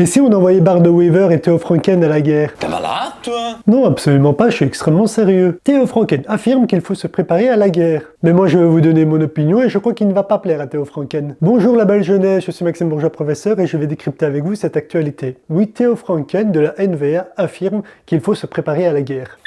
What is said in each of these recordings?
Et si on envoyait Bart de Wever et Theo Franken à la guerre? T'es malade, toi? Non, absolument pas, je suis extrêmement sérieux. Theo Franken affirme qu'il faut se préparer à la guerre. Mais moi, je vais vous donner mon opinion et je crois qu'il ne va pas plaire à Theo Franken. Bonjour la belle jeunesse, je suis Maxime Bourgeois, professeur, et je vais décrypter avec vous cette actualité. Oui, Theo Franken de la NVA affirme qu'il faut se préparer à la guerre.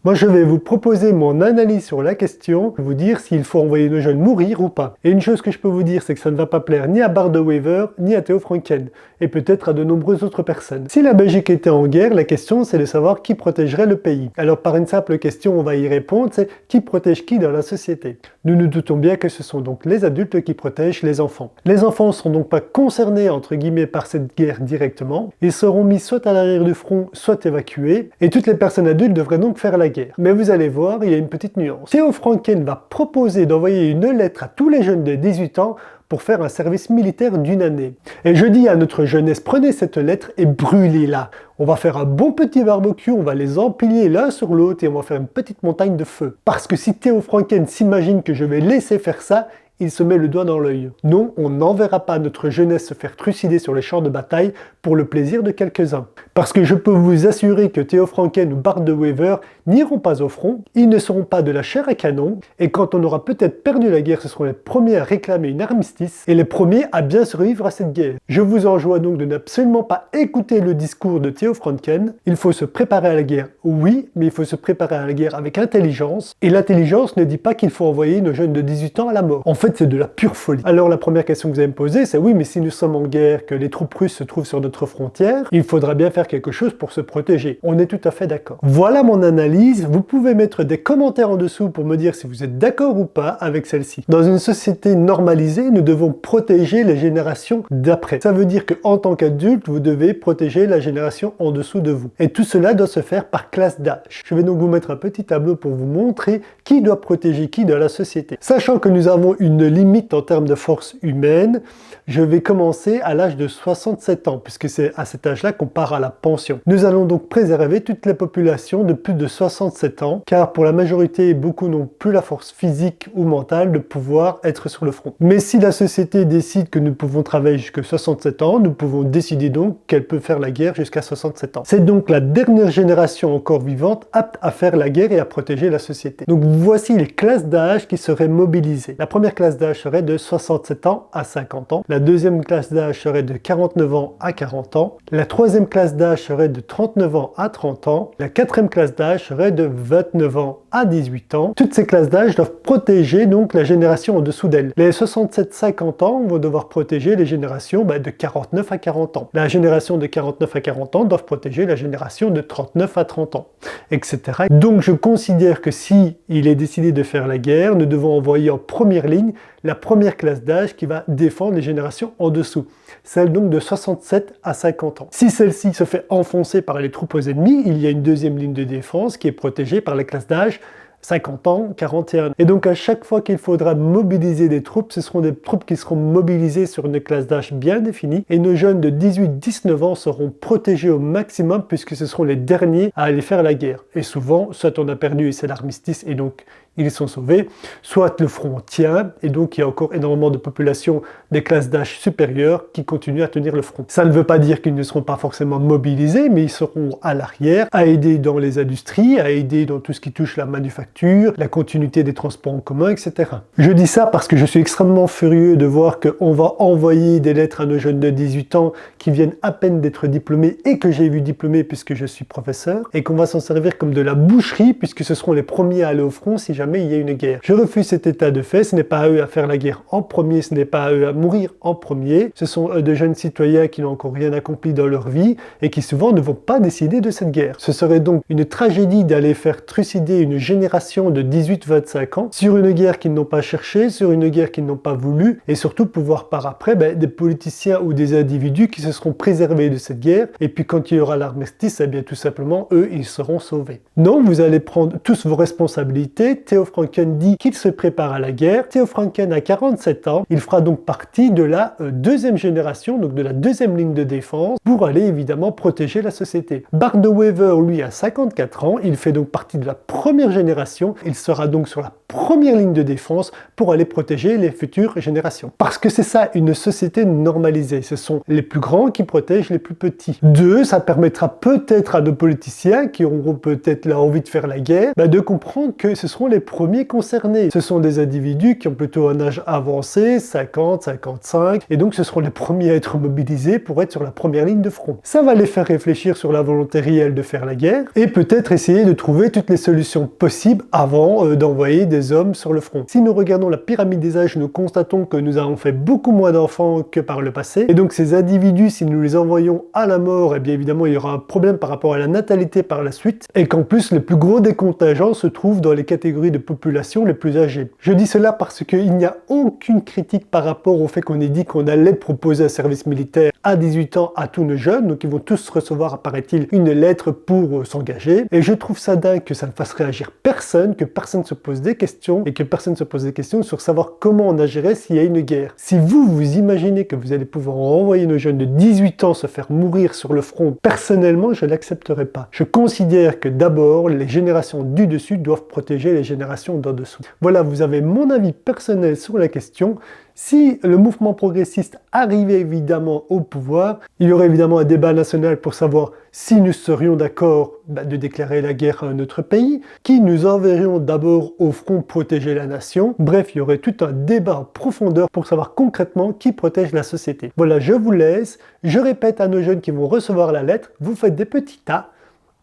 Moi, je vais vous proposer mon analyse sur la question, vous dire s'il faut envoyer nos jeunes mourir ou pas. Et une chose que je peux vous dire, c'est que ça ne va pas plaire ni à Bart de Wever, ni à Theo Franken, et peut-être à de nombreuses autres personnes. Si la Belgique était en guerre, la question c'est de savoir qui protégerait le pays. Alors par une simple question, on va y répondre, c'est qui protège qui dans la société. Nous nous doutons bien que ce sont donc les adultes qui protègent les enfants. Les enfants ne seront donc pas concernés, entre guillemets, par cette guerre directement. Ils seront mis soit à l'arrière du front, soit évacués, et toutes les personnes adultes devraient donc faire la guerre. Mais vous allez voir, il y a une petite nuance. Theo Franken va proposer d'envoyer une lettre à tous les jeunes de 18 ans pour faire un service militaire d'1 année. Et je dis à notre jeunesse, prenez cette lettre et brûlez-la. On va faire un bon petit barbecue, on va les empiler l'un sur l'autre et on va faire une petite montagne de feu. Parce que si Theo Franken s'imagine que je vais laisser faire ça, il se met le doigt dans l'œil. Non, on n'enverra pas notre jeunesse se faire trucider sur les champs de bataille pour le plaisir de quelques-uns. Parce que je peux vous assurer que Theo Franken ou Bart de Wever n'iront pas au front, ils ne seront pas de la chair à canon, et quand on aura peut-être perdu la guerre, ce seront les premiers à réclamer une armistice, et les premiers à bien survivre à cette guerre. Je vous enjoins donc de n'absolument pas écouter le discours de Theo Franken. Il faut se préparer à la guerre, oui, mais il faut se préparer à la guerre avec intelligence, et l'intelligence ne dit pas qu'il faut envoyer nos jeunes de 18 ans à la mort. En fait, c'est de la pure folie. Alors la première question que vous allez me poser, c'est oui, mais si nous sommes en guerre, que les troupes russes se trouvent sur notre frontière, il faudra bien faire quelque chose pour se protéger. On est tout à fait d'accord. Voilà mon analyse. Vous pouvez mettre des commentaires en dessous pour me dire si vous êtes d'accord ou pas avec celle-ci. Dans une société normalisée, nous devons protéger les générations d'après. Ça veut dire qu'en tant qu'adulte, vous devez protéger la génération en dessous de vous. Et tout cela doit se faire par classe d'âge. Je vais donc vous mettre un petit tableau pour vous montrer qui doit protéger qui dans la société. Sachant que nous avons une limite en termes de force humaine, je vais commencer à l'âge de 67 ans, puisque c'est à cet âge-là qu'on part à la pension. Nous allons donc préserver toute la population de plus de 67 ans, car pour la majorité, beaucoup n'ont plus la force physique ou mentale de pouvoir être sur le front. Mais si la société décide que nous pouvons travailler jusqu'à 67 ans, nous pouvons décider donc qu'elle peut faire la guerre jusqu'à 67 ans. C'est donc la dernière génération encore vivante apte à faire la guerre et à protéger la société. Donc voici les classes d'âge qui seraient mobilisées. La première classe d'âge serait de 67 ans à 50 ans. La deuxième classe d'âge serait de 49 ans à 40 ans. La troisième classe d'âge serait de 39 ans à 30 ans. La quatrième classe d'âge serait de 29 ans à 18 ans. Toutes ces classes d'âge doivent protéger donc la génération en dessous d'elles. Les 67-50 ans vont devoir protéger les générations de 49 à 40 ans. La génération de 49 à 40 ans doivent protéger la génération de 39 à 30 ans, etc. Donc je considère que si il est décidé de faire la guerre, nous devons envoyer en première ligne la première classe d'âge qui va défendre les générations en dessous, celle donc de 67 à 50 ans. Si celle-ci se fait enfoncer par les troupes ennemies, il y a une deuxième ligne de défense qui est protégée par la classe d'âge 50 ans, 41. Et donc à chaque fois qu'il faudra mobiliser des troupes, ce seront des troupes qui seront mobilisées sur une classe d'âge bien définie, et nos jeunes de 18-19 ans seront protégés au maximum puisque ce seront les derniers à aller faire la guerre. Et souvent, soit on a perdu et c'est l'armistice et donc ils sont sauvés, soit le front tient et donc il y a encore énormément de populations des classes d'âge supérieures qui continuent à tenir le front. Ça ne veut pas dire qu'ils ne seront pas forcément mobilisés, mais ils seront à l'arrière, à aider dans les industries, à aider dans tout ce qui touche la manufacture, la continuité des transports en commun, etc. Je dis ça parce que je suis extrêmement furieux de voir qu'on va envoyer des lettres à nos jeunes de 18 ans qui viennent à peine d'être diplômés et que j'ai vu diplômés puisque je suis professeur, et qu'on va s'en servir comme de la boucherie puisque ce seront les premiers à aller au front si jamais il y a une guerre. Je refuse cet état de fait, ce n'est pas à eux à faire la guerre en premier, ce n'est pas à eux à mourir en premier, ce sont de jeunes citoyens qui n'ont encore rien accompli dans leur vie et qui souvent ne vont pas décider de cette guerre. Ce serait donc une tragédie d'aller faire trucider une génération de 18-25 ans sur une guerre qu'ils n'ont pas cherchée, sur une guerre qu'ils n'ont pas voulu, et surtout pouvoir par après des politiciens ou des individus qui se seront préservés de cette guerre, et puis quand il y aura l'armistice, eh bien tout simplement, eux, ils seront sauvés. Non, vous allez prendre tous vos responsabilités. Theo Franken dit qu'il se prépare à la guerre. Theo Franken a 47 ans. Il fera donc partie de la deuxième génération, donc de la deuxième ligne de défense, pour aller évidemment protéger la société. Bart de Wever, lui, a 54 ans. Il fait donc partie de la première génération. Il sera donc sur la première ligne de défense pour aller protéger les futures générations. Parce que c'est ça, une société normalisée. Ce sont les plus grands qui protègent les plus petits. 2, ça permettra peut-être à nos politiciens qui auront peut-être là envie de faire la guerre, de comprendre que ce seront les premiers concernés. Ce sont des individus qui ont plutôt un âge avancé, 50, 55, et donc ce seront les premiers à être mobilisés pour être sur la première ligne de front. Ça va les faire réfléchir sur la volonté réelle de faire la guerre, et peut-être essayer de trouver toutes les solutions possibles avant d'envoyer des hommes sur le front. Si nous regardons la pyramide des âges, nous constatons que nous avons fait beaucoup moins d'enfants que par le passé, et donc ces individus, si nous les envoyons à la mort, et bien évidemment il y aura un problème par rapport à la natalité par la suite, et qu'en plus le plus gros des contingents se trouve dans les catégories de population les plus âgées. Je dis cela parce qu'il n'y a aucune critique par rapport au fait qu'on ait dit qu'on allait proposer un service militaire à 18 ans à tous nos jeunes, donc ils vont tous recevoir, apparaît-il, une lettre pour s'engager, et je trouve ça dingue que ça ne fasse réagir personne, que personne se pose des questions, et que personne se pose des questions sur savoir comment on agirait s'il y a une guerre. Si vous imaginez que vous allez pouvoir envoyer nos jeunes de 18 ans se faire mourir sur le front, personnellement, je l'accepterai pas. Je considère que d'abord, les générations du dessus doivent protéger les générations d'en dessous. Voilà, vous avez mon avis personnel sur la question. Si le mouvement progressiste arrivait évidemment au pouvoir, il y aurait évidemment un débat national pour savoir si nous serions d'accord de déclarer la guerre à un autre pays, qui nous enverrions d'abord au front protéger la nation. Bref, il y aurait tout un débat en profondeur pour savoir concrètement qui protège la société. Voilà, je vous laisse. Je répète à nos jeunes qui vont recevoir la lettre, vous faites des petits tas,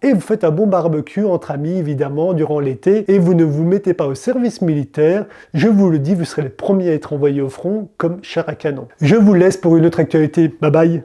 et vous faites un bon barbecue entre amis, évidemment, durant l'été, et vous ne vous mettez pas au service militaire. Je vous le dis, vous serez les premiers à être envoyés au front comme chair à canon. Je vous laisse pour une autre actualité. Bye bye.